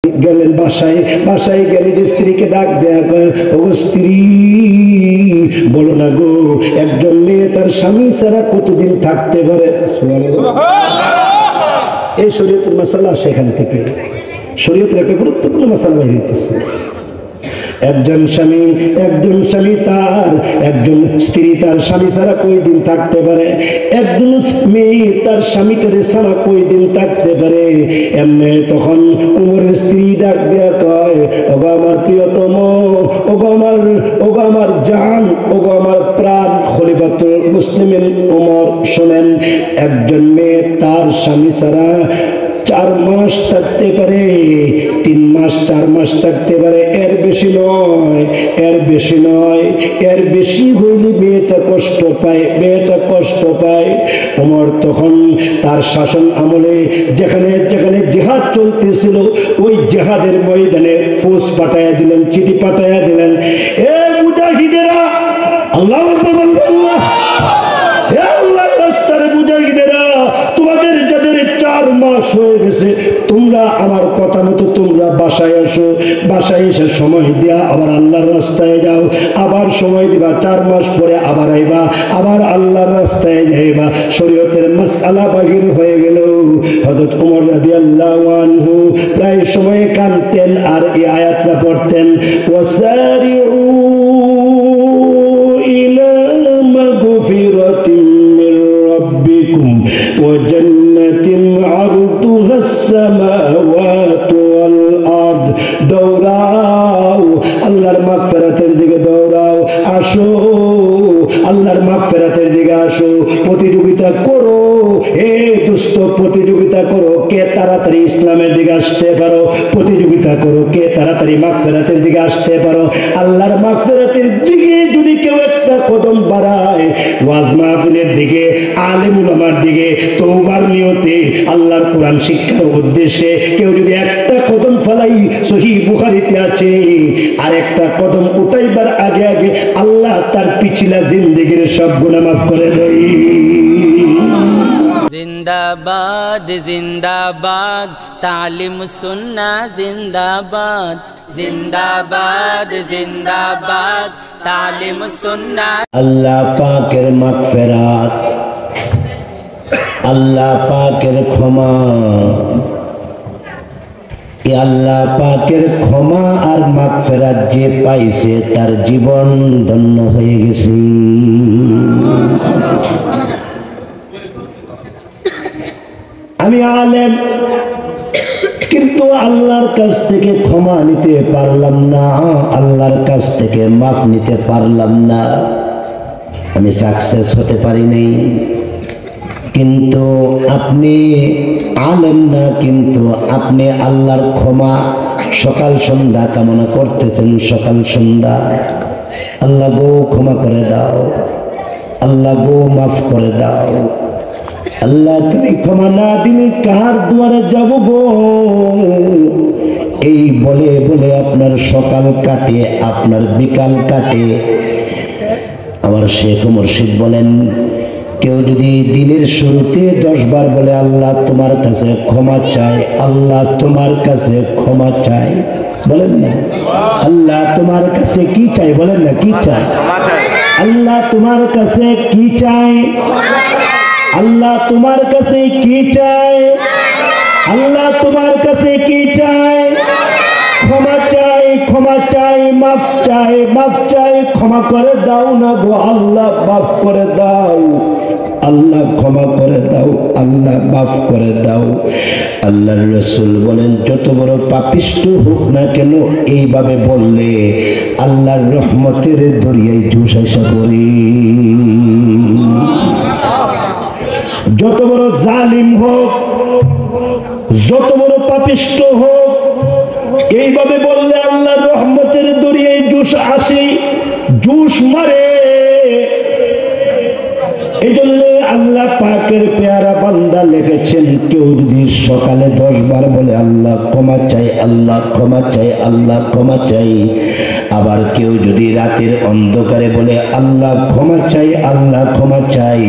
গেলেন বাসায়, বাসায় গেলে যে স্ত্রীকে ডাক দেয়া, ও স্ত্রী বলো না গো, একজন মেয়ে তার স্বামী ছাড়া কতদিন থাকতে পারে? এই শরীয়তের মাসালা সেখান থেকে, শরীয়তের একটা গুরুত্বপূর্ণ মাসালা বাইরে হইতেছে। একজন স্বামী তার, একজন স্ত্রী তার স্বামী ছাড়া কয়দিন থাকতে পারে? একজন মেয়ে তার স্বামীটারে ছাড়া কয়দিন থাকতে পারে? এমনি তখন উমরের স্ত্রী ডাক দেয়া কয়, ওগো আমার প্রিয়তম, ওগো আমার জান, ওগো আমার প্রাণ খলিফাতুল মুসলিমিন উমর, শোনেন, একজন মেয়ে তার স্বামী ছাড়া 4 মাস থাকতে পারে, 3 মাস 4 মাস থাকতে পারে, এর বেশি নয়, এর বেশি নয়। এর বেশি হইলে মেয়েটা কষ্ট পায়। ওমর তখন তার শাসন আমলে যেখানে যেখানে জিহাদ চলতেছিল ওই জিহাদের ময়দানে ফৌজ পাঠাইয়া দিলেন, চিঠি পাঠাইয়া দিলেন, এ মুজাহিদেরা, আল্লাহু আকবার, হে আল্লাহর রাস্তার মুজাহিদেরা, তোমাদের যাদের 4 মাস হয়ে গেছে, তোমরা আমার কথা মতো তোমরা বাসায় আসো, বাসায় এসে সময় দেয়া আবার আল্লাহর রাস্তায় যাও, আবার সময় দিবা, 4 মাস পরে আবার আইবা, আবার আল্লাহর রাস্তায় যাইবা। শরীয়তের মাসআলা বাহির হয়ে গেল। হযরত ওমর রাদিয়াল্লাহু আনহু প্রায় সময় কাঁদতেন আর এই আয়াতটা পড়তেন, ওয়াসারিউ ইলা মাগফিরাতিন মির রাব্বিকুম ওয়া জান্নাতিন আরদুহাস সামাওয়াতু ওয়াল আরদ, দৌড়াও আল্লাহর মাগফিরাতের দিকে, দৌড়াও, আসো আল্লাহর মাগফিরাতের দিকে আসো, প্রতিযোগিতা করো, হে দুষ্ট, প্রতিযোগিতা করো কে তাড়াতাড়ি ইসলামের দিকে আসতে পারো, প্রতিযোগিতা করো কে তাড়াতাড়ি মাগফিরাতের দিকে আসতে পারো। আল্লাহর মাগফিরাতের দিকে যদি কেউ একটা কদম বাড়ায়, ওয়াজ মাহফিলের দিকে, আলেম উলামার দিকে, তওবার নিয়তে, আল্লাহর কোরআন শিক্ষার উদ্দেশ্যে কেউ যদি একটা কদম ফেলাই, সহিহ বুখারীতে আছে, আর একটা কদম উঠাইবার আগে আগে আল্লাহ তার পিছলা জিন্দেগির সব গুনাহ মাফ করে দেয়। जिंदाबाद जिंदाबाद तालिम सुन्ना, जिंदाबाद जिंदाबाद जिंदाबाद तालिम सुन्ना। আল্লাহ পাকের মাগফিরাত, আল্লাহ পাকের ক্ষমা, আল্লাহ পাকের ক্ষমা আর মাগফিরাত যে পাইছে তার জীবন ধন্য হয়ে গেছে। আমি আলেম, কিন্তু আল্লাহর কাছ থেকে ক্ষমা নিতে পারলাম না, আল্লাহর কাছ থেকে মাফ নিতে পারলাম না, আমি সাকসেস হতে পারি নাই। কিন্তু আপনি আলেম না, কিন্তু আপনি আল্লাহর ক্ষমা সকাল সন্ধ্যা কামনা করতেছেন, সকাল সন্ধ্যা, আল্লাহ গো ক্ষমা করে দাও, আল্লাহ গো মাফ করে দাও, আল্লাহ তুমি ক্ষমা না দিলে কার দুয়ারে যাব গো। এই বলে বলে আপনার সকাল কাটে, আপনার বিকাল কাটে। আমার শেখ মুর্শিদ বলেন, কেউ যদি দিনের শুরুতে 10 বার বলে আল্লাহ তোমার কাছে ক্ষমা চাই, আল্লাহ তোমার কাছে ক্ষমা চাই, বলেন না আল্লাহ তোমার কাছে কি চাই, বলেন না কি চাই, আল্লাহ তোমার কাছে কি চাই, আল্লাহ তোমার কাছে কি চাই, আল্লাহ তোমার কাছে কি চাই, ক্ষমা চাই, ক্ষমা চাই, মাফ চাই, মাফ চাই, ক্ষমা করে দাও না গো আল্লাহ, মাফ করে দাও, আল্লাহ ক্ষমা করে দাও, আল্লাহ মাফ করে দাও। আল্লাহর রাসূল বলেন, যত বড় পাপিষ্ঠ হোক না কেন এইভাবে বললে আল্লাহর রহমতের দরিয়ায় ঝুসাইসা পড়ে। যত বড় জালিম হোক, যত বড় পাপিষ্ঠ হোক, এইভাবে বললে আল্লাহর রহমতের দরিয়ায় জুস আসে, জুস মারে। এই জন্য আল্লাহ পাকের পেয়ারা বান্দা লিখেছেন, কেউ যদি সকালে 10 বার বলে আল্লাহ ক্ষমা চাই, আল্লাহ ক্ষমা চাই, আল্লাহ ক্ষমা চাই, আবার কেউ যদি রাতের অন্ধকারে বলে আল্লাহ ক্ষমা চাই, আল্লাহ ক্ষমা চাই,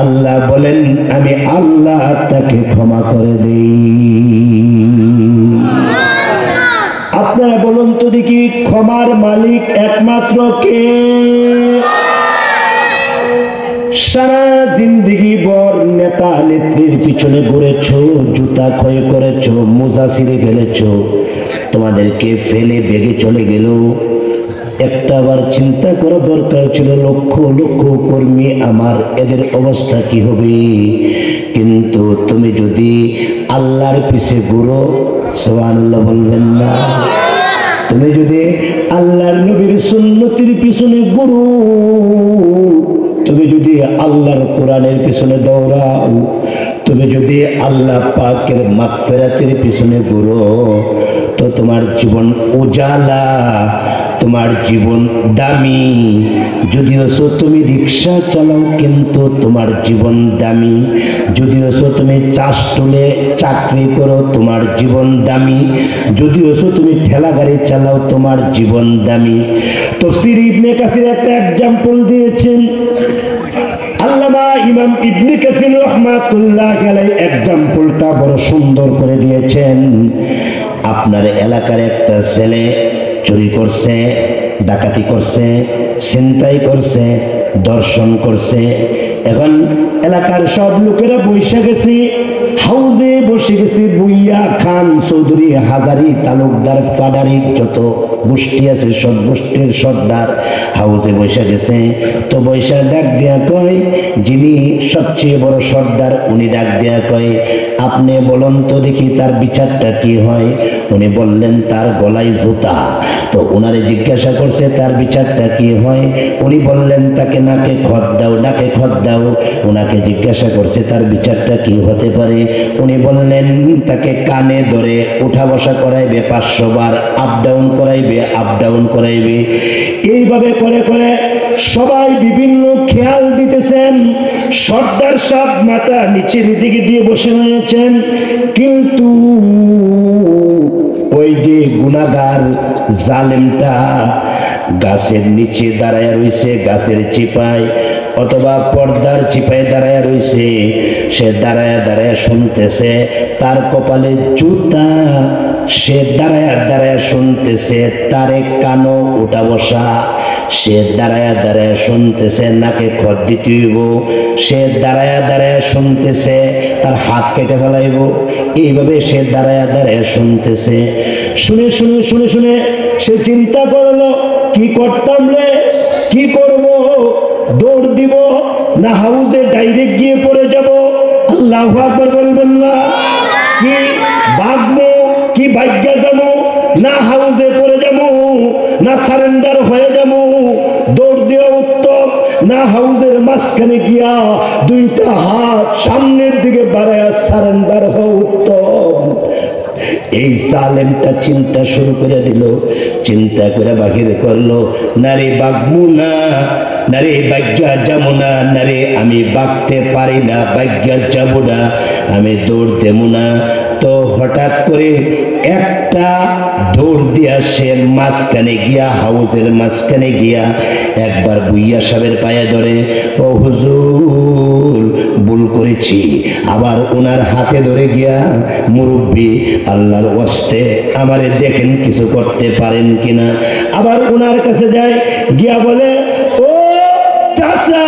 আল্লাহ বলেন আমি আল্লাহ তাকে ক্ষমা করে দেই। আপনারা বলুন তো দেখি, ক্ষমার মালিক একমাত্র কে? সারা জিন্দিগি ভর নেতা নেত্রীর পিছনে ঘুরেছো, জুতা ক্ষয় করেছো, মোজা ছিঁড়ে ফেলেছো, তোমাদেরকে ফেলে বেগে চলে গেল। একটা বার চিন্তা করা দরকার ছিল, লক্ষ লক্ষ কর্মী আমার, এদের অবস্থা কি হবে? কিন্তু তুমি যদি আল্লাহর পিছে ঘুরো, সুবহানাল্লাহ বলবেন না? তুমি যদি আল্লাহর নবীর সুন্নতির পিছনে ঘুরো, তুমি যদি আল্লাহর কোরআনের পিছনে দৌড়াও, তুমি যদি আল্লাহ পাকের মাগফিরাতের পিছনে ঘুরো, তো তোমার জীবন উজালা, তোমার জীবন দামি। যদিও তুমি রিক্সা চালাও, কিন্তু তোমার জীবন দামি। যদিও তুমি চাষটুলে চাকরি করো, তোমার জীবন দামি। যদিও তুমি ঠেলা গাড়ি চালাও, তোমার জীবন দামি। তাফসীর ইবনে কাসির একটা এক্সাম্পল দিয়েছেন, আল্লামা ইমাম ইবনে কাসির রাহমাতুল্লাহি আলাইহি এক্সাম্পলটা বড় সুন্দর করে দিয়েছেন। আপনার এলাকার একটা ছেলে চুরি করছে, ডাকাতি করছে, ছিনতাই করছে, দর্শন করছে। এখন এলাকার সব লোকেরা বসে গেছে, হাউজে বসে গেছে, বুইয়া, খান, চৌধুরী, হাজারি, তালুকদার, পাডারি, যত গোষ্ঠী আছে সব গোষ্ঠীর সর্দার হাউজে বসে গেছে। তো বৈশা ডাক দেয়া কয়, যিনি সবচেয়ে বড় সর্দার, উনি ডাক দেয়া কয়, আপনি বলুন তো দেখি তার বিচারটা কি হয়? উনি বললেন তার গলায় জুতা। তো ওনারে জিজ্ঞাসা করছে তার বিচারটা কি হয়? উনি বললেন তাকে নাকে খত দাও, নাকে খত দাও। ওনাকে জিজ্ঞাসা করছে তার বিচারটা কি হতে পারে? উনি বললেন তাকে কানে ধরে উঠা বসা করাইবে, 500 বার আপ ডাউন করাইবে, আপ ডাউন করাইবে। এইভাবে করে করে সবাই বিভিন্ন খেয়াল দিতেছেন। সর্দার সাহেব মাথা নিচের দিকে দিয়ে বসে রয়েছেন, কিন্তু ওই যে গুনাহগার জালেমটা গাছের নিচে দাঁড়ায় রয়েছে, গাছের চিপায় অথবা পর্দার চিপায় দাঁড়ায় রয়েছে। সে দাঁড়ায় দাঁড়ায় শুনতেছে, তার কপালে জুতা। সে দাঁড়ায় দাঁড়ায় শুনতেছে, তারে কানো উঠা বসা। সে দাঁড়ায় দাঁড়ায় শুনতেছে, নাকে খত দিতে হইব। সে দাঁড়ায় দাঁড়ায় শুনতেছে, তার হাত কেটে ফেলাইব। এইভাবে সে দাঁড়ায় দাঁড়ায় শুনতেছে। শুনে শুনে শুনে শুনে সে চিন্তা করলো, কি করতাম রে, কি করব? দৌড় দিব না হাউজে ডাইরেক্ট গিয়ে পড়ে যাব? আল্লাহু আকবার বলবেন না? কি ভাগবো, কি ভাগ্যা যাবো, না হাউজে পড়ে যাবো, না সারেন্ডার হয়ে যাবো? দৌড় দেওয়া উত্তম, না হাউজের মাঝখানে গিয়া দুইটা হাত সামনের দিকে বাড়ায়া সারেন্ডার হওয়া উত্তম। এই জালেমটা চিন্তা শুরু করে দিল, চিন্তা করে বাহির করলো, নারে বাগমু না, নারে বাগ্যা যাবো না, নারে আমি বাগতে পারি না, বাগ্যা যাবো না, আমি দৌড় দেবো না। তো হঠাৎ করে একটা দৌড় দিয়া সে মাঝখানে গিয়া, হাউজের মাঝখানে গিয়া একবার বুইয়া সাহেবের পায়ে ধরে, ও হুজুর ভুল করেছি। আবার ওনার হাতে ধরে গিয়া, মুরব্বী আল্লাহর ওয়াস্তে আমারে দেখেন কিছু করতে পারেন কিনা। আবার ওনার কাছে যায়, গিয়া বলে, ও চাচা,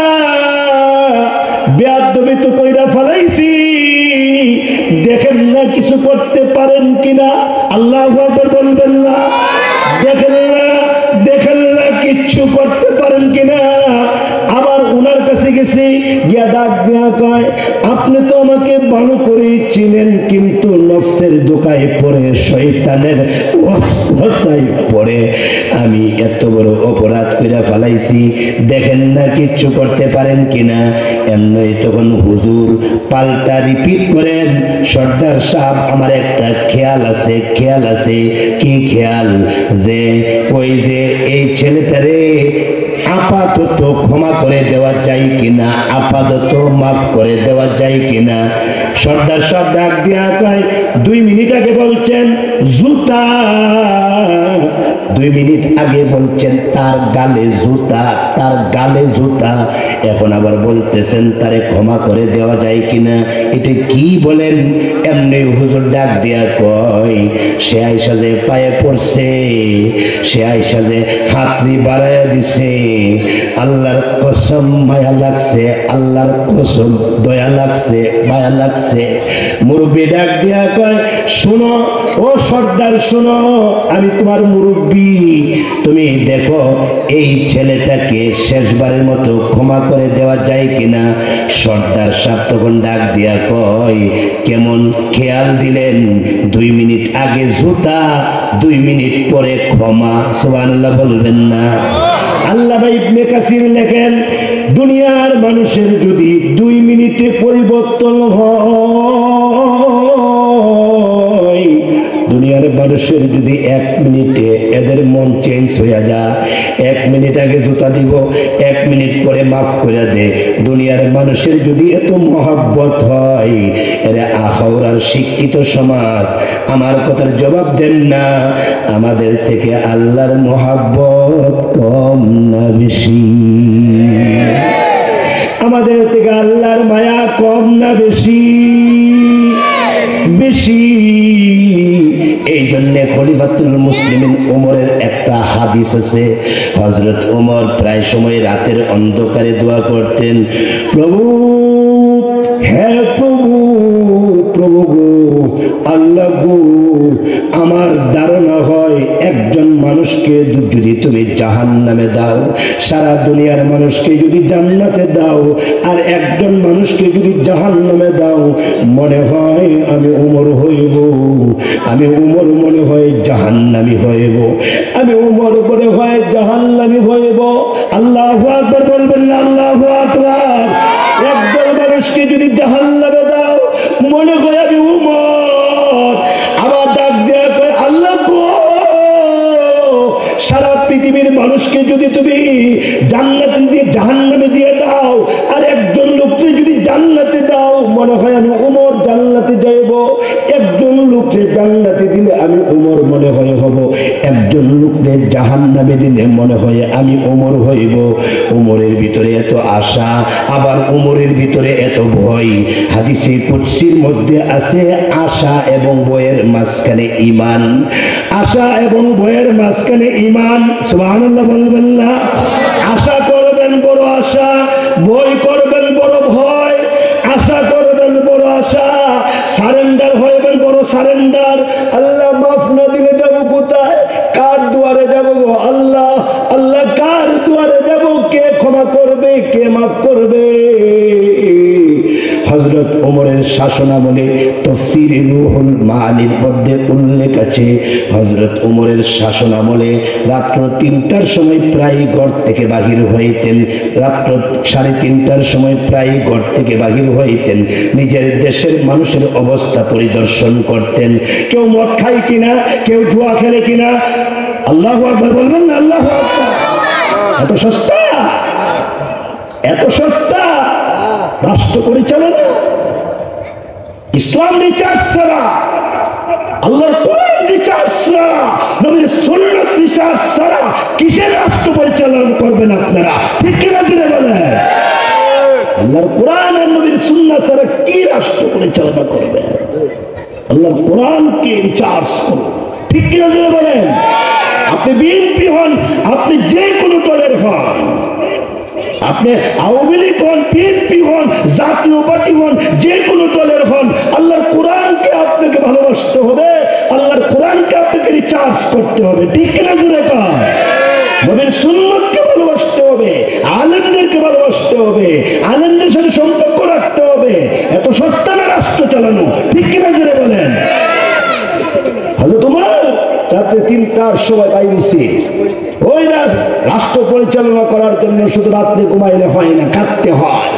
বেয়াদবি তো কইরা ফেলাইছি, দেখেন না কিছু করতে পারেন কিনা? আল্লাহু আকবার বলবেন না? দেখেন না, দেখেন না কিচ্ছু করতে পারেন কিনা? আবার ওনার কাছে গেছি, গিয়া ডাক দেয়া কয়, আপনি তো আমাকে ভালো করে চিনেন, কিন্তু নফসের দোকায় পড়ে, শয়তানের ওয়াসওয়াসায় পড়ে আমি এত বড় অপরাধ করে ফেলাইছি, দেখেন না কিচ্ছু করতে পারেন কিনা? এমনই তখন হুজুর পাল্টা রিপিট করেন, সর্দার সাহেব আমার একটা খেয়াল আছে, খেয়াল আছে। কি খেয়াল? যে ওই যে এই ছেলেটারে আপাতত ক্ষমা করে দেওয়া যায় কিনা, আপাতত মাফ করে দেওয়া যায় কিনা? সর্দার সাহেব ডাক দিয়া কয়, 2 মিনিট আগে বলছেন জুতা, 2 মিনিট আগে বলছেন তার গালে জুতা, তার গালে জুতা, এখন আবার বলতেছেন তারে ক্ষমা করে দেওয়া যায় কিনা। এটা কি বলেন? এমনি হুজুর ডাক দিয়া কয়, সে আইসা যে পায়ে পড়ছে, সে আইসা যে হাতনি বাড়াইয়া দিছে, আল্লাহর কসম মায়া লাগছে, আল্লাহর কসম দয়া লাগছে, মায়া লাগছে। মুরব্বী ডাক দিয়া কয়, শোনো ও সর্দার, শোনো, আমি তোমার মুরব্বী, তুমি দেখো এই ছেলেটাকে শেষবারের মতো ক্ষমা করে দেওয়া যায় কিনা। সর্দার সাহেব তখন ডাক দিয়া কয়, কেমন খেয়াল দিলেন, 2 মিনিট আগে জুতা, 2 মিনিট পরে ক্ষমা। সুবহানাল্লাহ বলবেন না? আল্লামা ইবনে কাসির লেখেন, দুনিয়ার মানুষের যদি 2 মিনিটে পরিবর্তন হয়, দুনিয়ার মানুষের যদি 1 মিনিটে এদের মন চেঞ্জ হয়ে যায়, 1 মিনিট আগে জুতা দিব, 1 মিনিট পরে মাফ করে দে, দুনিয়ার মানুষের যদি এত মহব্বত হয়, এরা আখাউড়ার শিক্ষিত সমাজ, আমার কথার জবাব দেন না, আমাদের থেকে আল্লাহর মহব্বত কম না বেশি? আমাদের থেকে আল্লাহর মায়া কম না বেশি? বেশি। এই জন্য খলিফাতুল মুসলিমিন ওমরের একটা হাদিস আছে, হযরত ওমর প্রায় সময় রাতের অন্ধকারে দোয়া করতেন, প্রভু, হে প্রভু, প্রভু গো, আল্লাহ গো, আমার ধারণা হয় একজন মানুষকে যদি তুমি জাহান্নামে দাও, সারা দুনিয়ার মানুষকে যদি জান্নাতে দাও, আর একজন মানুষকে যদি জাহান্নামে দাও, মনে হয় আমি ওমর হইব, আমি ওমর মনে হয় জাহান্নামী হইব, আমি ওমর মনে হয় জাহান্নামী হইব। আল্লাহু আকবার বলবেন না? আল্লাহু আকবার। একজন মানুষকে যদি জাহান্নামে দাও, মনে হয় আমি ওমর। আবার ডাক দেয়া কয়, আল্লাহ গো, সারা পৃথিবীর মানুষকে যদি তুমি জান্নাতে দিয়ে জাহান্নামে দিয়ে দাও, আর একজন লোককে যদি জান্নাতে দাও, মনে হয় আমি ওমর জান্নাতে যাইব। একজন লোককে জান্নাতে দিলে আমি ওমর মনে হয় হব, একজন লোককে জাহান্নামে দিলে মনে হয় আমি ওমর হইব। ওমরের ভিতরে এত আশা, আবার ওমরের ভিতরে এত ভয়। হাদিসে কুদসির মধ্যে আছে, আশা এবং ভয়ের মাঝখানে ঈমান, আশা এবং ভয়ের মাঝখানে ঈমান। সুবহানাল্লাহ বলবেন না? আশা করবেন বড় আশা, ভয় করবেন বড় ভয়। আশা করবেন বড় আশা, সারেন্ডার হইবেন বড় সারেন্ডার। আল্লাহ মাফ না দিলে যাবো কোথায়? কার দুয়ারে যাবো গো আল্লাহ? আল্লাহ কার দুয়ারে যাবো? কে ক্ষমা করবে, কে মাফ করবে? হযরত ওমরের শাসনামলে তাফসীরে রূহুল মাআনির মধ্যে উল্লেখ আছে, হযরত ওমরের শাসনামলে রাত্র 3টার সময় প্রায় ঘর থেকে বাহির হইতেন, রাত্র 3:30টার সময় প্রায় ঘর থেকে বাহির হইতেন, নিজের দেশের মানুষের অবস্থা পরিদর্শন করতেন। কেউ মদ খায় কিনা, কেউ জুয়া খেলে কিনা। আল্লাহু আকবার বলবেন না? আল্লাহু আকবার। এত সস্তা, এত সস্তা রাষ্ট্র পরিচালনা। ইসলাম রিচার্জ ছাড়া, আল্লাহর কোরআন রিচার্জ ছাড়া, নবীর সুন্নাত রিচার্জ ছাড়া কিসের রাষ্ট্র পরিচালনা করবেন আপনারা? ঠিক কিনা জুড়ে বলেন? আল্লাহর কোরআন আর নবীর সুন্নাত ছাড়া কি রাষ্ট্র পরিচালনা করবে? আল্লাহর কোরআনকে রিচার্জ করুন। ঠিক কিনা জুড়ে বলেন? আপনি বিএনপি হন, আপনি যে কোনো দলের হন, আপনি আওয়ামী লীগ হন, বিএনপি হন, জাতীয় পার্টি হন, যে কোনো দলের হন, আল্লাহর কোরআনকে আপনাকে ভালোবাসতে হবে, আল্লাহর কোরআনকে আপনাকে রিচার্জ করতে হবে। ঠিক কিনা জুড়ে কন? নবীর সুন্নাতকে ভালোবাসতে হবে, আলেমদেরকে ভালোবাসতে হবে, আলেমদের সাথে সম্পর্ক রাখতে হবে। এত সস্তা না রাষ্ট্র চালানো। ঠিক কিনা জুড়ে বলেন? হযরত ওমর রাত্রে 3টার সময় বাইরেছি, ওই রাষ্ট্র পরিচালনা করার জন্য শুধু রাত্রে ঘুমাইলে হয় না, কাঁদতে হয়।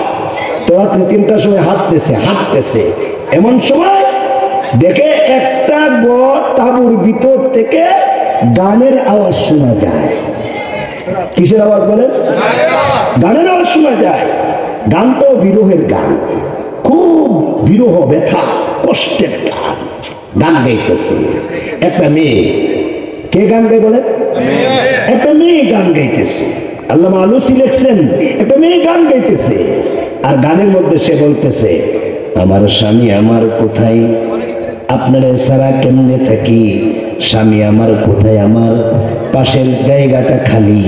তো রাত্রে 3টার সময় হাঁটতেছে, এমন সময় দেখে একটা বড় তাঁবুর ভিতর থেকে গানের আওয়াজ শোনা যায়। কিসের আওয়াজ বলেন? গানের আওয়াজ শোনা যায়। গানটাও বিরহের গান, খুব বিরহ, ব্যথা, কষ্টের গান। গান গাইতেছে একটা মেয়ে। কে গান গায় বলে? একটা মেয়ে গান গাইতেছে। আল্লামা আলুসি লিখছেন একটা মেয়ে গান গাইতেছে, আর গানের মধ্যে সে বলতেছে, আমার স্বামী আমার কোথায়, আপনারা সারা কেমনে থাকি, স্বামী আমার কোথায়, আমার পাশের জায়গাটা খালি,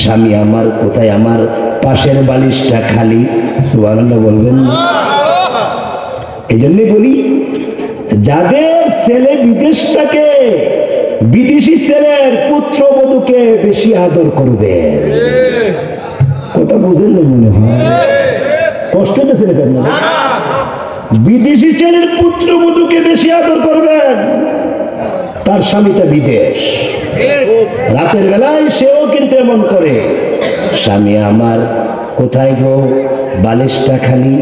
স্বামী আমার কোথায়, আমার পাশের বালিশটা খালি। সুবহানাল্লাহ বলবেন না? এই জন্যই বলি, যাদের ছেলে বিদেশ থাকে বিদেশি ছেলের পুত্রবধূকে বেশি আদর করবে। কথা বুঝেন না মনে হয়? কষ্ট হতেছে না? বিদেশি ছেলের পুত্রবধূকে বেশি আদর করবেন, তার স্বামীটা বিদেশ। রাতের বেলায় সেও কিন্তু এমন করে, স্বামী আমার কোথায় গো, বালিশটা খালি,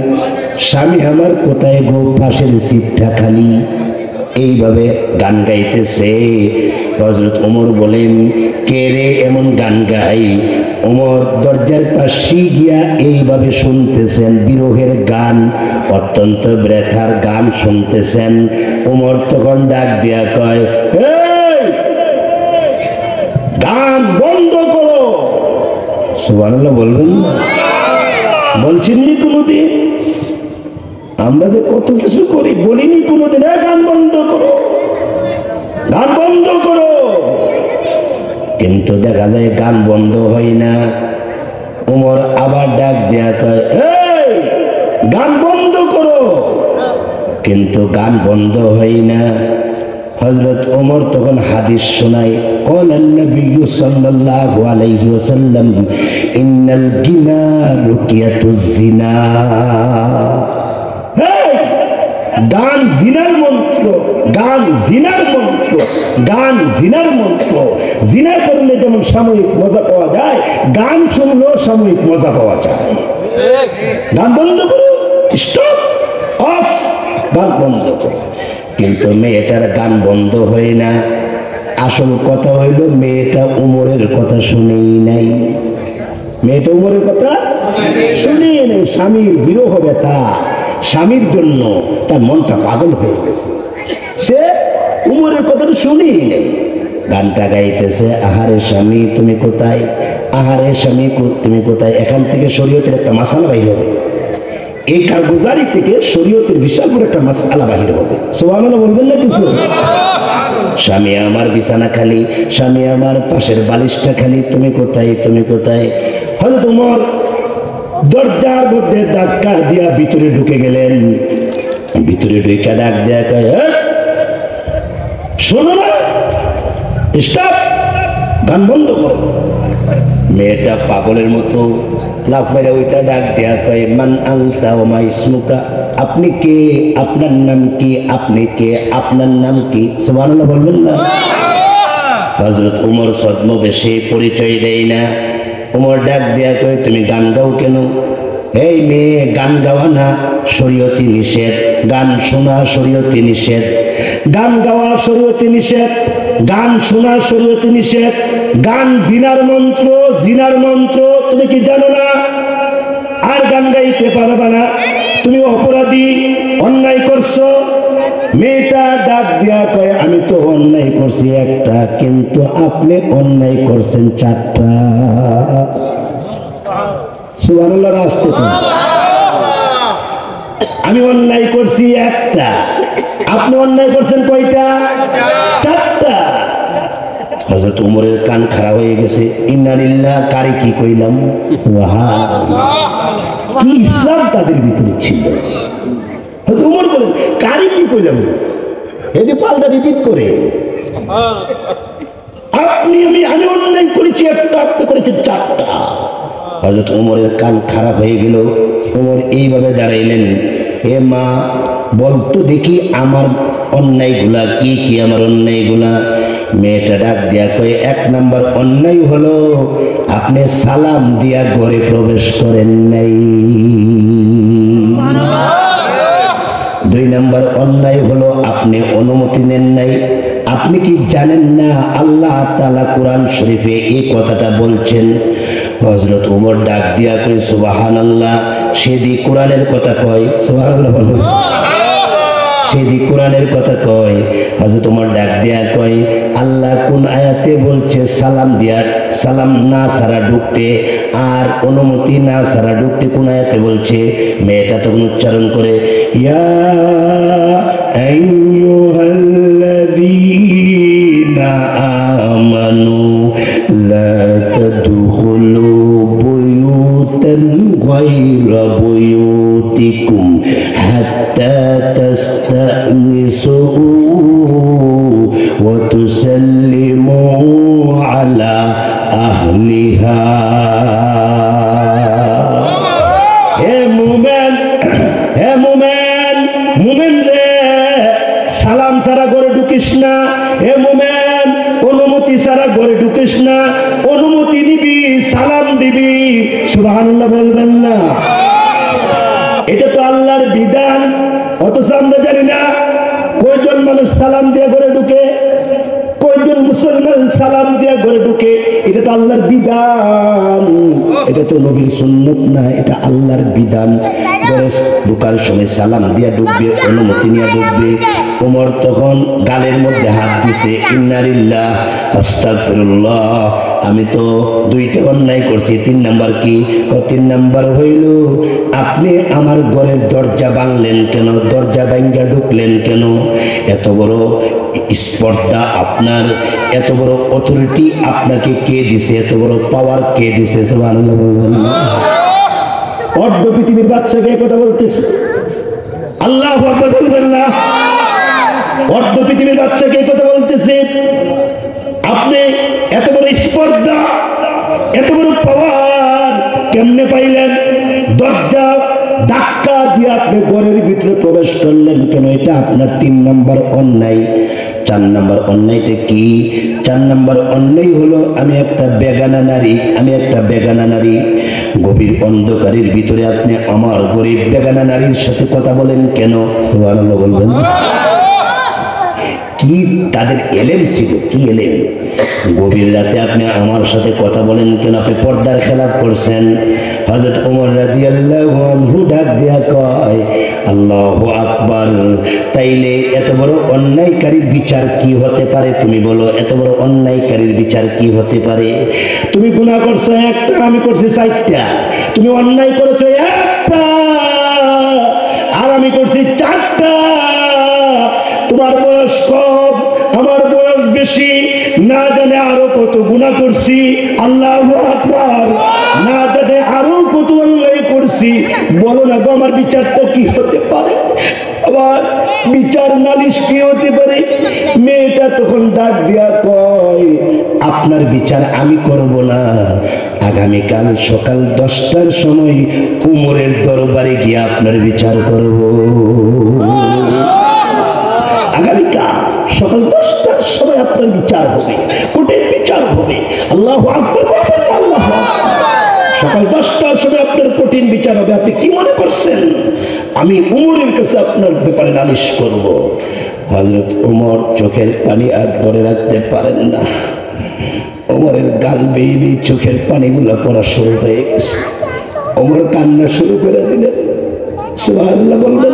স্বামী আমার কোথায় গো, পাশের সিটটা খালি। এইভাবে গান গাইতেছে। হযরত ওমর বলেন, কে রে এমন গান গাই? ওমর দরজার পাশে গিয়া এইভাবে শুনতেছেন, বিরহের গান, অত্যন্ত ব্যথার গান শুনতেছেন। ওমর তখন ডাক দিয়া কয়, এই গান বন্ধ করো। সুবহানাল্লাহ বলবেন? বলছেননি কোনোদিন? আমরা যে কত কিছু করি, বলিনি কোনোদিন গান বন্ধ করো, গান বন্ধ করো। কিন্তু দেখা যায় গান বন্ধ হয় না। ওমর আবার ডাক দেয়া কয়, এই গান বন্ধ করো, কিন্তু গান বন্ধ হয় না। হযরত ওমর তখন হাদিস শোনায়, ক্বালান নবী সাল্লাল্লাহু আলাইহি ওয়াসাল্লাম, ইন্নাল গিনা রুকিয়াতুজ জিনা। গান জিনার মন্ত্র, গান জিনার মন্ত্র, গান জিনার মন্ত্র। জিনা করলে যেমন সাময়িক মজা পাওয়া যায়, গান শুনলেও সাময়িক মজা পাওয়া যায়। গান বন্ধ করো, স্টপ, অফ, গান বন্ধ করো। কিন্তু মেয়েটার গান বন্ধ হয় না। আসল কথা হইল, মেয়েটা উমরের কথা শুনেই নাই। মেয়েটা উমরের কথা শুনেই নাই। স্বামীর বিরহ ব্যথা, স্বামীর জন্য তার মনটা পাগল হয়ে গেছে। সে উমরের কথাটা শুনেই নেই। গানটা গাইতেছে, আহারে স্বামী তুমি কোথায়, আহারে স্বামী তুমি কোথায়। এখান থেকে শরীয়তের একটা মাসালা বাহির হবে। এই কারগুজারি থেকে শরীয়তের বিশাল বড় একটা মাসালা বাহির হবে। সুবহানাল্লাহ বলবেন না কিছু? স্বামী আমার বিছানা খালি, স্বামী আমার পাশের বালিশটা খালি, তুমি কোথায়, তুমি কোথায়। হযরত ওমর দরজার মধ্যে ধাক্কা দিয়া ভিতরে ঢুকে গেলেন। ভিতরে ঢুকে ডাক দেয়া কয়, শোনো না, স্টপ, গান বন্ধ করো। মেয়েটা পাগলের মতো লাফ মেরে ওইটা ডাক দেয়া কয়, মান আনতা ওয়া মা ইসমুকা, আপনি কে, আপনার নাম কি, আপনি কে, আপনার নাম কি। সুবহানাল্লাহ বলবেন না? হযরত ওমর ছদ্মবেশে, পরিচয় দেয় না। ওমর ডাক দেয়া কয়, তুমি গান গাও কেন? এই মেয়ে, গান গাওয়া না শরীয়তি নিষেধ, গান শোনা শরীয়তি নিষেধ, গান গাওয়া শরীয়তি নিষেধ, গান শোনা শরীয়তি নিষেধ। গান জিনার মন্ত্র, জিনার মন্ত্র, তুমি কি জানো না? আর গান গাইতে পারবা না, তুমি অপরাধী, অন্যায় করছো। মেয়েটা ডাক দিয়া কয়, আমি তো অন্যায় করছি একটা, কিন্তু আপনি অন্যায় করছেন চারটা। সুবহানাল্লাহ, আসতে আমি অন্যায় করছি একটা, আপনি অন্যায় করছেন কয়টা? চারটা। হযরত ওমরের কান খারাপ হয়ে গেছে। ইন্না লিল্লাহ, কারে কি কইলাম? কি ইসলাম তাদের ভিতরে ছিল। হযরত ওমর বলেন, কারে কি কইলাম? এই যে পাল্টা রিপিট করে, আপনি আমি অন্যায় করেছি একটা, আপনি করেছেন চারটা। হযরত ওমরের কান খারাপ হয়ে গেল। ওমর এইভাবে দাঁড়াইলেন, হে মা, বলতো দেখি আমার অন্যায়গুলা কি কি, আমার অন্যায়গুলা। মেয়েটা ডাক দিয়া কয়, এক নাম্বার অন্যায় হলো আপনি সালাম দিয়া ঘরে প্রবেশ করেন নাই। দুই নাম্বার অন্যায় হলো আপনি অনুমতি নেন নাই। আপনি কি জানেন না আল্লাহ তাআলা কোরআন শরীফে এই কথাটা বলছেন? হযরত ওমর ডাক দিয়া কয়, সুবহানাল্লাহ, সেদি কোরআনের কথা কয়। সুবহানাল্লাহ বলুন। সেদি কোরআনের কথা কয়। হযরত ওমর ডাক দিয়া কয়, আল্লাহ কোন আয়াত আয়াতে বলছে সালাম দিয়া, সালাম না ছাড়া ঢুকতে, আর অনুমতি না ছাড়া ঢুকতে কোন আয়াতে বলছে? মেয়েটা তখন উচ্চারণ করে ইয়া আইয়ুহাল্লাযীনা আমানু লা তাদখুলু বুয়ুতান গায়রা বুয়ুতিকুম হাত্তা তাস্তানিসু ওয়া তুসাল্লিমু আলা আহলিহা। হে মুমিন, হে মুমিন, মুমিন রে, সালাম ছাড়া ঘরে ঢুকিস না। হে মুমিন, অনুমতি ছাড়া ঘরে ঢুকিস না। অনুমতি দিবি, সালাম দিবি, সুবহানাল্লাহ বলবেন না? এটা তো আল্লাহর বিধান, অথচ আমরা জানি না। কয়জন মানুষ সালাম দিয়ে ঘরে ঢুকে, কয়জন মুসলমান সালাম দিয়ে ঘরে ঢুকে? এটা তো আল্লাহর বিধান, এটা তো নবীর সুন্নত না, এটা আল্লাহর বিধান। ঘরে ঢুকার সময় সালাম দিয়া ঢুকবে, অনুমতি নিয়ে ঢুকবে। ওমর তখন গালের মধ্যে হাত দিছে, ইন্না লিল্লাহ আস্তাগফিরুল্লাহ, আমি তো দুইটা অন্যায় করছি। 3 নাম্বার কি? 3 নাম্বার হইল আপনি আমার ঘরের দরজা ভাঙলেন কেন? দরজা ভাঙ্গা ঢুকলেন কেন? এত বড় স্পর্ধা আপনার, এত বড় অথরিটি আপনাকে কে দিছে? এত বড় পাওয়ার কে দিছে? সুবহানাল্লাহ বলবেন? অর্ধ পৃথিবীর বাচ্চাকে কথা বলতেছে, আল্লাহু আকবার বলবেন না? অর্ধ পৃথিবীর বাচ্চাকে কথা বলতেছে। আপনি এত বড় স্পর্ধা, এত বড় পাওয়ার কেমনে পাইলেন? দরজা ধাক্কা দিয়ে আপনি ঘরের ভিতরে প্রবেশ করলেন কেন? এটা আপনার 3 নাম্বার অন্যায়। 4 নাম্বার অন্যায়টা কি? 4 নাম্বার অন্যায় হলো আমি একটা বেগানা নারী, আমি একটা বেগানা নারী, গভীর অন্ধকারের ভিতরে আপনি আমার গরিব বেগানা নারীর সাথে কথা বলেন কেন? সুবহানাল্লাহ বলবেন? কি তাদের এলেম ছিল, কি এলেম? গভীর রাতে আপনি আমার সাথে কথা বলেন কেন? আপনি পর্দার খেলাফ করছেন। হযরত ওমর রাদিয়াল্লাহু আনহু ডাক দিয়া কয় আল্লাহু আকবার। তাইলে এত বড় অন্যায়কারীর বিচার কি হতে পারে? তুমি বলো, এত বড় অন্যায়কারীর বিচার কি হতে পারে? তুমি গুনাহ করছো একটা, আমি করছি 4টা। তুমি অন্যায় করেছো একটা, আর আমি করছি 4টা। তোমার বয়স কম, আমার বয়স বেশি, না জানে আরো কত গুনাহ করছি। আল্লাহু আকবার। না জানে আরো কত অন্যায় করছি। বলো না গো, আমার বিচারটা কি হতে পারে? আবার বিচার নালিশ কি হতে পারে? মেয়েটা তখন ডাক দিয়া কয় আপনার বিচার আমি করব না, আগামীকাল সকাল 10টার সময় উমরের দরবারে গিয়ে আপনার বিচার করব। আগামীকাল সকাল 10টার সময় আপনার বিচার হবে, কঠিন বিচার হবে। আল্লাহু আকবার, আল্লাহু আকবার। সকাল 10টার সময় আপনার কঠিন বিচার হবে। আপনি কি মনে করছেন আমি উমরের কাছে আপনার ব্যাপারে নালিশ করব? হযরত উমর চোখের পানি আর ধরে রাখতে পারেন না। ওমরের গাল বেয়ে চোখের পানিগুলো পড়া শুরু হয়ে গেছে। ওমর কান্না শুরু করে দিলেন। সুবহানাল্লাহ বলবেন?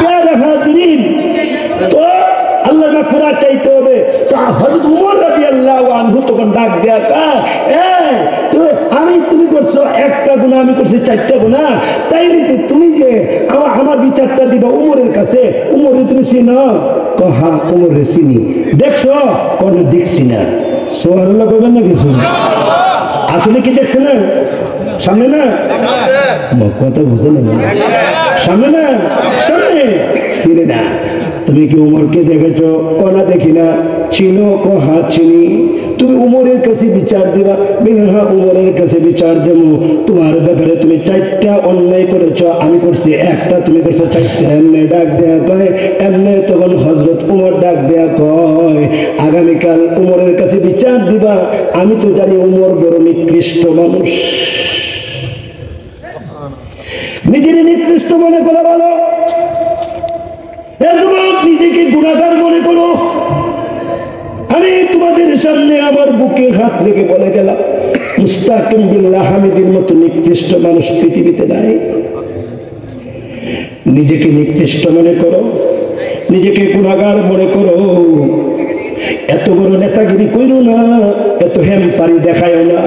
প্যারা হাজরিন, তো আল্লাহর মাগফিরাত চাইতে হবে। তো হযরত ওমর রাদিয়াল্লাহু আনহু তখন ডাক দেয়া তো তুমি করছো একটা গুনাহ, আমি করছি 4টা গুনাহ, তাইলে তুমি যে আমার বিচারটা দিবা উমরের কাছে, উমরে তুমি চিনো? হ্যাঁ উমরে চিনি। দেখছো? কোন দেখছি না। সুবহানাল্লাহ কইবেন না কিছু? আসলে কি দেখছে না? সামনে না? কথা বুঝে না? সামনে না? সামনে চিনে না। তুমি কি উমরকে দেখেছো? কোনা দেখি না। চিনো? হ্যাঁ চিনি। তুমি উমরের কাছে বিচার দিবা? হ্যাঁ উমরের কাছে বিচার দেব। তোমার ব্যাপারে তুমি 4টা অন্যায় করেছো, আমি করছি একটা, তুমি করছো 4টা। এমনি ডাক দেয়া কয়, এমনি তখন হযরত উমর ডাক দেয়া কয় আগামীকাল উমরের কাছে বিচার দিবা। আমি তো জানি উমর বড় নিকৃষ্ট মানুষ। নিজের নিকৃষ্ট মনে করা ভালো? নিজেকে গুনাহগার মনে করো? আমি তোমাদের সামনে আমার বুকে হাত রেখে বলে গেলাম মুস্তাকিম বিল্লাহ হামিদের মতো নিকৃষ্ট মানুষ পৃথিবীতে নাই। নিজেকে নিকৃষ্ট মনে করো, নিজেকে গুনাহগার মনে করো, এত বড় নেতাগিরি কইরো না, এত হেমপারি দেখায়ও না।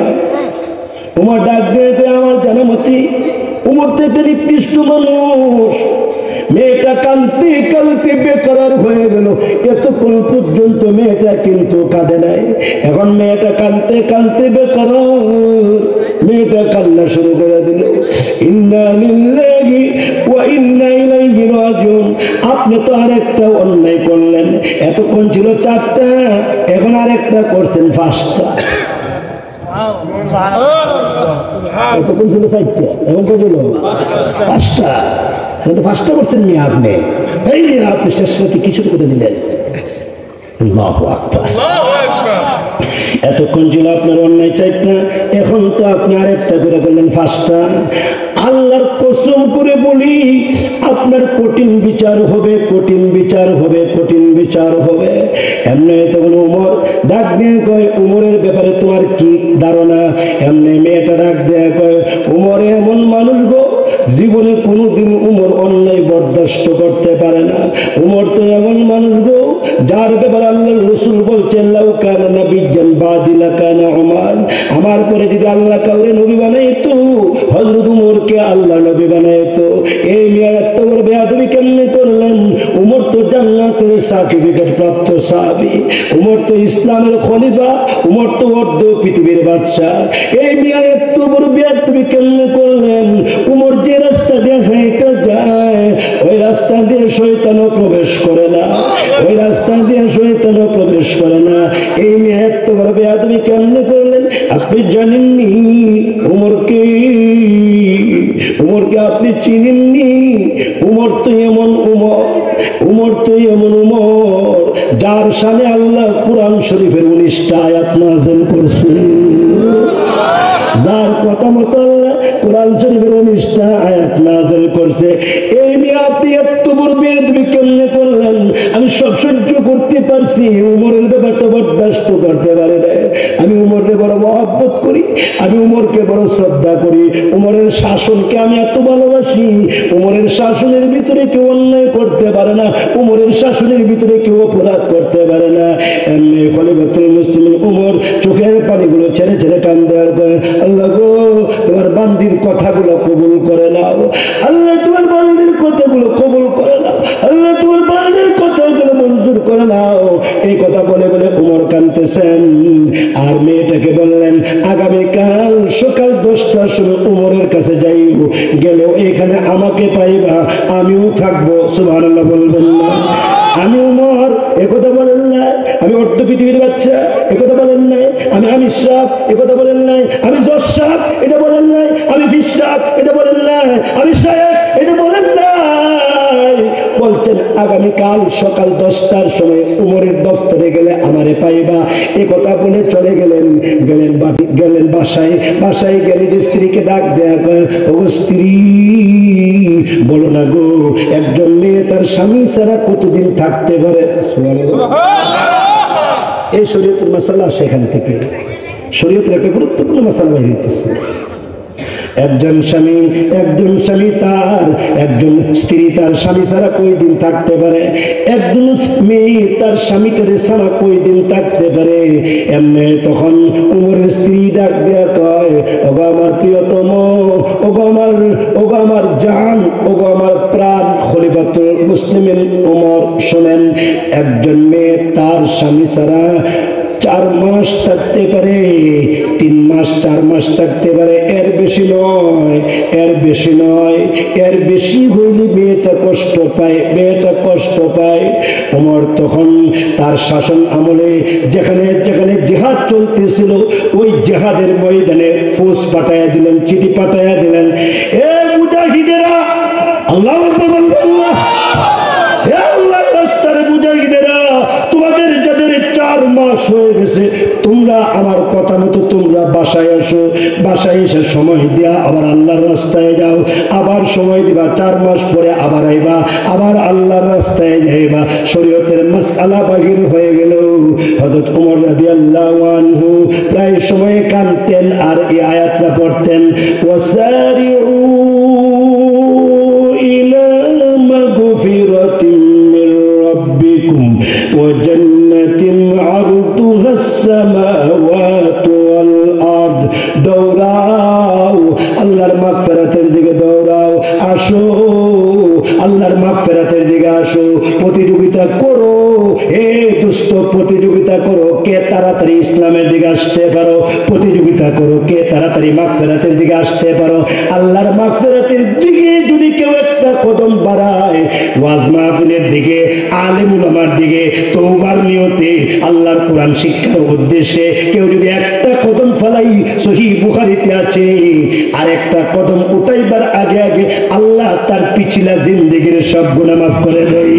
উমর ডাক দিয়ে আমার জানামতি, উমর তো একটা নিকৃষ্ট মানুষ। মেয়েটা কাঁদতে কাঁদতে বেকরার হয়ে গেল, এতক্ষণ পর্যন্ত মেয়েটা কিন্তু কাঁদে নাই। এখন মেয়েটা কাঁদতে কাঁদতে বেকরার, মেয়েটা কান্না শুরু করে দিল। ইন্না লিল্লাহি ওয়া ইন্না ইলাইহি রাজিউন। আপনি তো আরেকটা অন্যায় করলেন, এতক্ষণ ছিল 4টা, এখন আরেকটা করছেন 5টা। এতক্ষণ ছিল 4টা, এখন তো হলো 5টা। তো 5টা করছেন মেয়ে আপনি, এই মেয়ে আপনি শেষ রাতে কি শুরু করে দিলেন? আল্লাহু আকবার। এতক্ষণ ছিল আপনার অন্যায় 4টা, এখন তো আপনি আরেকটা করে করলেন 5টা। আল্লাহর কসম করে বলি, আপনার কঠিন বিচার হবে, কঠিন বিচার হবে, কঠিন বিচার হবে। এমনি তখন উমর ডাক দিয়ে কয়, উমরের ব্যাপারে তোমার কি ধারণা? এমনি মেয়েটা ডাক দিয়ে কয়, উমর এমন মানুষ গো, জীবনে কোনোদিন উমর অন্যায় বরদাস্ত করতে পারে না। উমর তো এমন মানুষ গো, যার ব্যাপারে আল্লাহর রাসূল বলছেন, লাউ কানা নাবিয়্যান বাদি লাকানা উমর। আমার পরে যদি আল্লাহ কাউরে নবী বানাইতো, হযরত উমরকে আল্লাহ নবী বানাইতো। এই মেয়ে এত বড় বেয়াদবি কেমনে করলেন? উমর তো জান্নাতের সার্টিফিকেট প্রাপ্ত সাহাবী, উমর তো ইসলামের খলিফা, উমর তো অর্ধ পৃথিবীর বাদশা। এই মেয়ে এত বড় বেয়াদবি কেমনে করলেন? উমর যে রাস্তা দিয়ে হেঁটে যায়, ওই রাস্তা দিয়ে শয়তানও প্রবেশ করে না, ওই রাস্তা দিয়ে শয়তানও প্রবেশ করে না। এই মেয়ে এত বড় বেয়াদবি কেমনে করলেন? আপনি জানেননি উমরকে? উমরকে আপনি চিনেননি? উমর তো এমন উমর, উমর তো এমন উমর যার শানে আল্লাহ কুরআন শরীফের 19টা আয়াত নাযিল করেছেন। যার কথা মতো আল্লাহ কুরআন শরীফের 19টা আয়াত নাযিল করছে। এই নিয়ে আপনি এত বড় বেয়াদবি কেমনে করলেন? আমি সব সহ্য করতে পারছি, উমরের ব্যাপারটা বরদাস্ত করতে পারি না। আমি উমরকে বড় মহব্বত করি, আমি উমরকে বড় শ্রদ্ধা করি, উমরের শাসনকে আমি এত ভালোবাসি। উমরের শাসনের ভিতরে কেউ অন্যায় করতে পারে না, উমরের শাসনের ভিতরে কেউ অপরাধ করতে পারে না। এমনি খলিফাতুল মুসলিমিন উমর চোখের পানিগুলো ছেড়ে ছেড়ে কান্দে আর কয়, আল্লাহ গো, তোমার বান্দির কথাগুলো কবুল করে নাও। আল্লাহ তোমার বান্দির কথাগুলো কবুল করে নাও। আল্লাহ তোমার বান্দির কথাগুলো মঞ্জুর করে নাও। এই কথা বলে বলে উমর কাঁদতেছেন। আর মেয়েটাকে বললেন, আগামীকাল সকাল 10টার সময় উমরের কাছে যাইব, গেলেও এখানে আমাকে পাইবা, আমিও থাকবো। সুবহানাল্লাহ বলবেন না? আমি উমর একথা বলেন না, আমি অর্ধ পৃথিবীর বাচ্চা একথা বলেন নাই, আমি আমির সাহেব একথা বলেন নাই, আমি জজ সাহেব এটা বলেন নাই, আমি ফিস সাহেব এটা বলেন নাই, আমি সাহেব এটা বলেন নাই। বলছেন আগামীকাল সকাল 10টার সময় উমরের দফতরে গেলে আমারে পাইবা। এ কথা বলে চলে গেলেন। গেলেন বাসায়। বাসায় গেলে যে স্ত্রীকে ডাক দেয়া, ও স্ত্রী বলো না গো, একজন মেয়ে তার স্বামী ছাড়া কতদিন থাকতে পারে? এই শরীয়তের মাসালা সেখান থেকে, শরীয়তের একটা গুরুত্বপূর্ণ মাসালা বাইরে হইতেছে। একজন স্বামী তার, একজন স্ত্রী তার স্বামী ছাড়া কয়দিন থাকতে পারে? একজন মেয়ে তার স্বামীটারে ছাড়া কয়দিন থাকতে পারে? এমনি তখন উমরের স্ত্রী ডাক দেয়া কয়, ওগো আমার প্রিয়তম, ওগো আমার জান, ওগো আমার প্রাণ খলিফাতুল মুসলিমিন উমর, শোনেন, একজন মেয়ে তার স্বামী ছাড়া 4 মাস থাকতে পারে, 3 মাস 4 মাস থাকতে পারে, এর বেশি নয়, এর বেশি নয়। এর বেশি হইলে মেয়েটা কষ্ট পায়, মেয়েটা কষ্ট পায়। ওমর তখন তার শাসন আমলে যেখানে যেখানে জিহাদ চলতেছিল, ওই জিহাদের ময়দানে ফৌজ পাঠাইয়া দিলেন, চিঠি পাঠাইয়া দিলেন, এ মুজাহিদেরা, আল্লাহু আকবার বলবেন না? হে আল্লাহর রাস্তার মুজাহিদেরা, তোমাদের যাদের 4 মাস হয়ে গেছে, তোমরা আমার কথা মতো তোমরা বাসায় আসো, বাসায় এসে সময় দিয়া আবার আল্লাহর রাস্তায় যাও, আবার সময় দিবা, 4 মাস পরে আবার আইবা, আবার আল্লাহর রাস্তায় যাইবা। শরীয়তের মাসআলা বাহির হয়ে গেল। হযরত ওমর রাদিয়াল্লাহু আনহু প্রায় সময় কাঁদতেন আর এই আয়াতটা পড়তেন, ওয়াসারিউ ইলা মাগফিরাতিন মির রাব্বিকুম ওয়া জান্নাতিন ওয়াস-সামাওয়াতু ওয়াল আরদ। দৌড়াও আল্লাহর মাগফিরাতের দিকে, দৌড়াও, আসো আল্লাহর মাগফিরাতের দিকে আসো। প্রতিযোগিতা করো হে দুষ্ট, প্রতিযোগিতা করো কে তাড়াতাড়ি ইসলামের দিকে আসতে পারো, প্রতিযোগিতা করো কে তাড়াতাড়ি মাগফিরাতের দিকে আসতে পারো। আল্লাহর মাগফিরাতের দিকে যদি কেউ একটা কদম বাড়ায়, ওয়াজ মাহফিলের দিকে, আলেম উলামার দিকে, তওবার নিয়তে, আল্লাহর কোরআন শিক্ষার উদ্দেশ্যে কেউ যদি একটা কদম ফেলাই, সহিহ বুখারীতে আছে, আর একটা কদম উঠাইবার আগে আগে আল্লাহ তার পিছলা জিন্দেগির সব গুনাহ মাফ করে দেয়।